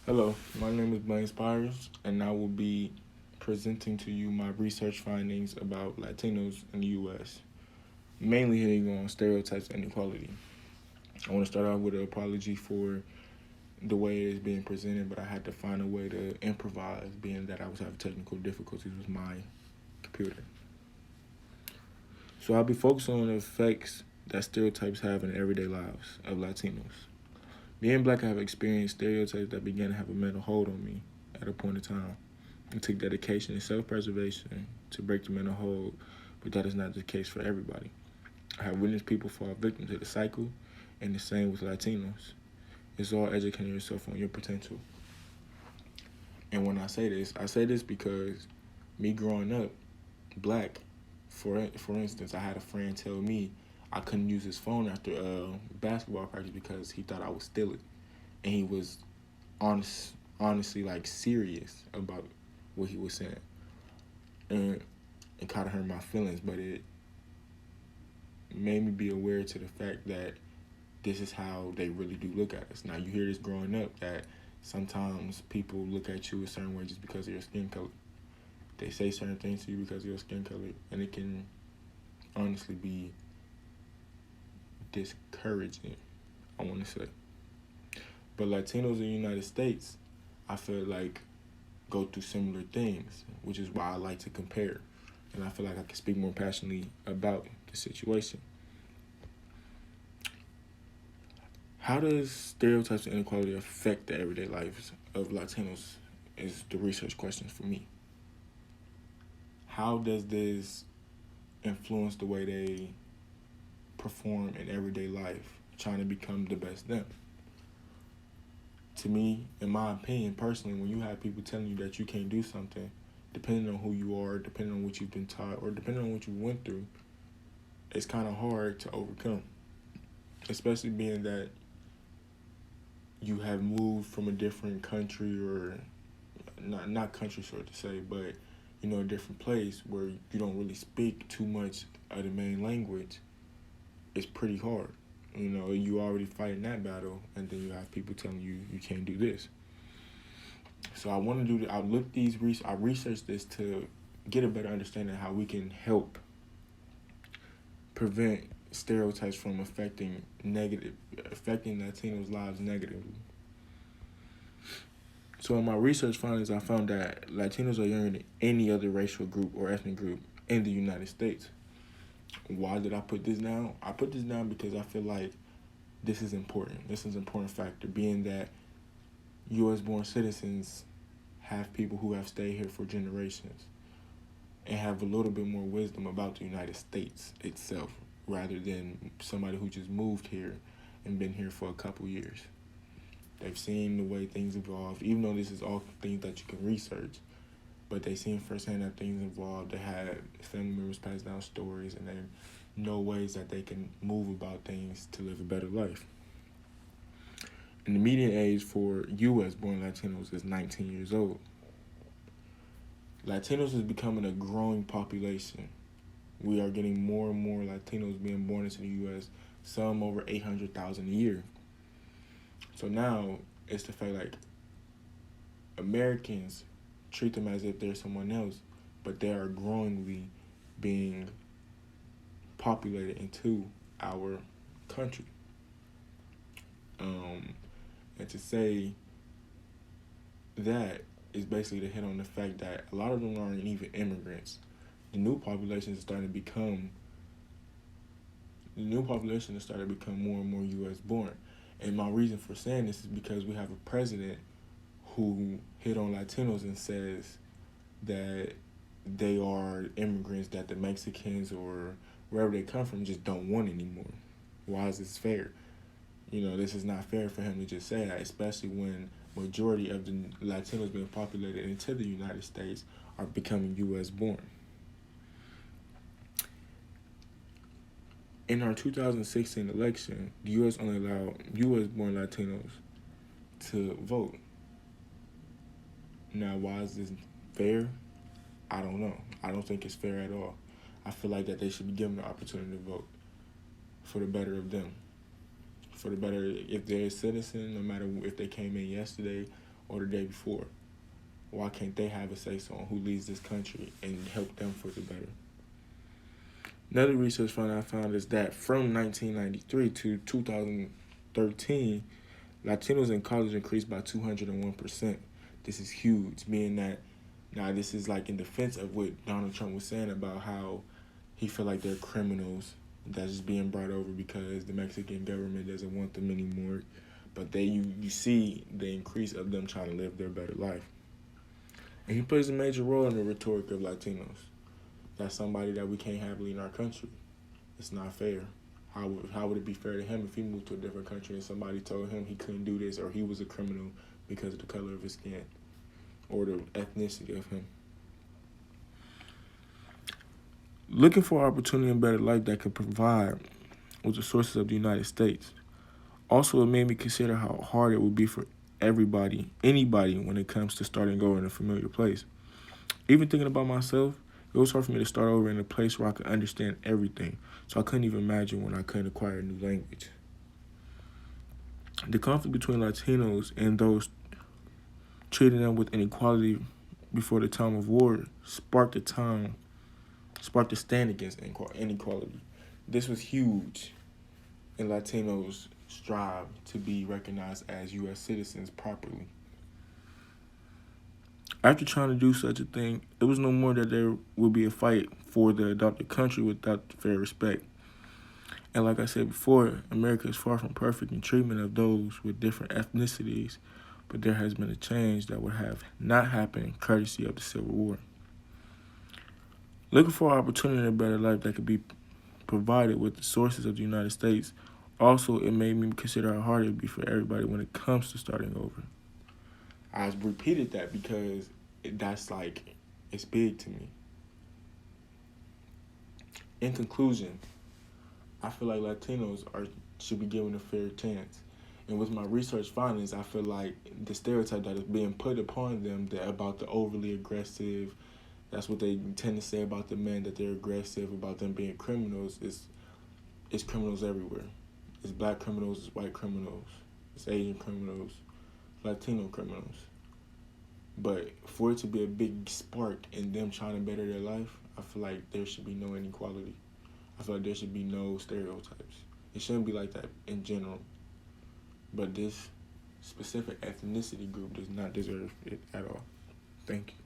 Hello, my name is Blaine Spires, and I will be presenting to you my research findings about Latinos in the U.S., mainly hitting on stereotypes and inequality. I want to start out with an apology for the way it is being presented, but I had to find a way to improvise, being that I was having technical difficulties with my computer. So I'll be focusing on the effects that stereotypes have in everyday lives of Latinos. Being black, I have experienced stereotypes that began to have a mental hold on me at a point in time. It took dedication and self-preservation to break the mental hold, but that is not the case for everybody. I have witnessed people fall victim to the cycle, and the same with Latinos. It's all educating yourself on your potential. And when I say this because me growing up black, for instance, I had a friend tell me I couldn't use his phone after basketball practice because he thought I would steal it, and he was honestly like serious about what he was saying, and it kind of hurt my feelings, but it made me be aware to the fact that this is how they really do look at us. Now you hear this growing up that sometimes people look at you a certain way just because of your skin color. They say certain things to you because of your skin color, and it can honestly be discouraging, I want to say. But Latinos in the United States, I feel like go through similar things, which is why I like to compare. And I feel like I can speak more passionately about the situation. How does stereotypes and inequality affect the everyday lives of Latinos? Is the research question for me. How does this influence the way they perform in everyday life, trying to become the best them? To me, in my opinion, personally, when you have people telling you that you can't do something, depending on who you are, depending on what you've been taught, or depending on what you went through, it's kind of hard to overcome. Especially being that you have moved from a different country, or not country sort to say, but a different place where you don't really speak too much of the main language. It's pretty hard. You already fighting that battle, and then you have people telling you you can't do this. So I want to do. I look these. I researched this to get a better understanding of how we can help prevent stereotypes from affecting Latinos' lives negatively. So in my research findings, I found that Latinos are younger than any other racial group or ethnic group in the United States. Why did I put this down? I put this down because I feel like this is important. This is an important factor, being that U.S. born citizens have people who have stayed here for generations and have a little bit more wisdom about the United States itself rather than somebody who just moved here and been here for a couple years. They've seen the way things evolved, even though this is all things that you can research, but they've seen firsthand that things evolved. They had family members pass down stories, and they know ways that they can move about things to live a better life. And the median age for U.S. born Latinos is 19 years old. Latinos is becoming a growing population. We are getting more and more Latinos being born into the U.S., some over 800,000 a year. So now it's the fact like Americans treat them as if they're someone else, but they are growingly being populated into our country. And to say that is basically to hit on the fact that a lot of them aren't even immigrants. The new population is starting to become more and more U.S. born. And my reason for saying this is because we have a president who hit on Latinos and says that they are immigrants that the Mexicans or wherever they come from just don't want anymore. Why is this fair? This is not fair for him to just say that, especially when majority of the Latinos being populated into the United States are becoming U.S. born. In our 2016 election, the U.S. only allowed U.S. born Latinos to vote. Now, why is this fair? I don't know. I don't think it's fair at all. I feel like that they should be given the opportunity to vote for the better of them. For the better, if they're a citizen, no matter if they came in yesterday or the day before. Why can't they have a say-so on who leads this country and help them for the better? Another research fund I found is that from 1993 to 2013, Latinos in college increased by 201%. This is huge, being that now this is like in defense of what Donald Trump was saying about how he feel like they're criminals that's just being brought over because the Mexican government doesn't want them anymore. But you see the increase of them trying to live their better life. And he plays a major role in the rhetoric of Latinos. That's somebody that we can't have leading our country. It's not fair. How would it be fair to him if he moved to a different country and somebody told him he couldn't do this or he was a criminal because of the color of his skin or the ethnicity of him? Looking for opportunity and better life that could provide was the sources of the United States. Also, it made me consider how hard it would be for anybody, when it comes to starting over in a familiar place. Even thinking about myself, it was hard for me to start over in a place where I could understand everything. So I couldn't even imagine when I couldn't acquire a new language. The conflict between Latinos and those treating them with inequality before the time of war sparked a stand against inequality. This was huge in Latinos' strive to be recognized as U.S. citizens properly. After trying to do such a thing, it was no more that there would be a fight for the adopted country without fair respect. And like I said before, America is far from perfect in treatment of those with different ethnicities, but there has been a change that would have not happened courtesy of the Civil War. Looking for opportunity and a better life that could be provided with the sources of the United States, also it made me consider how hard it would be for everybody when it comes to starting over. I repeated that because it's big to me. In conclusion, I feel like Latinos should be given a fair chance. And with my research findings, I feel like the stereotype that is being put upon them about the overly aggressive, that's what they tend to say about the men, that they're aggressive, about them being criminals, it's criminals everywhere. It's black criminals, it's white criminals, it's Asian criminals, Latino criminals. But for it to be a big spark in them trying to better their life, I feel like there should be no inequality. I feel like there should be no stereotypes. It shouldn't be like that in general. But this specific ethnicity group does not deserve it at all. Thank you.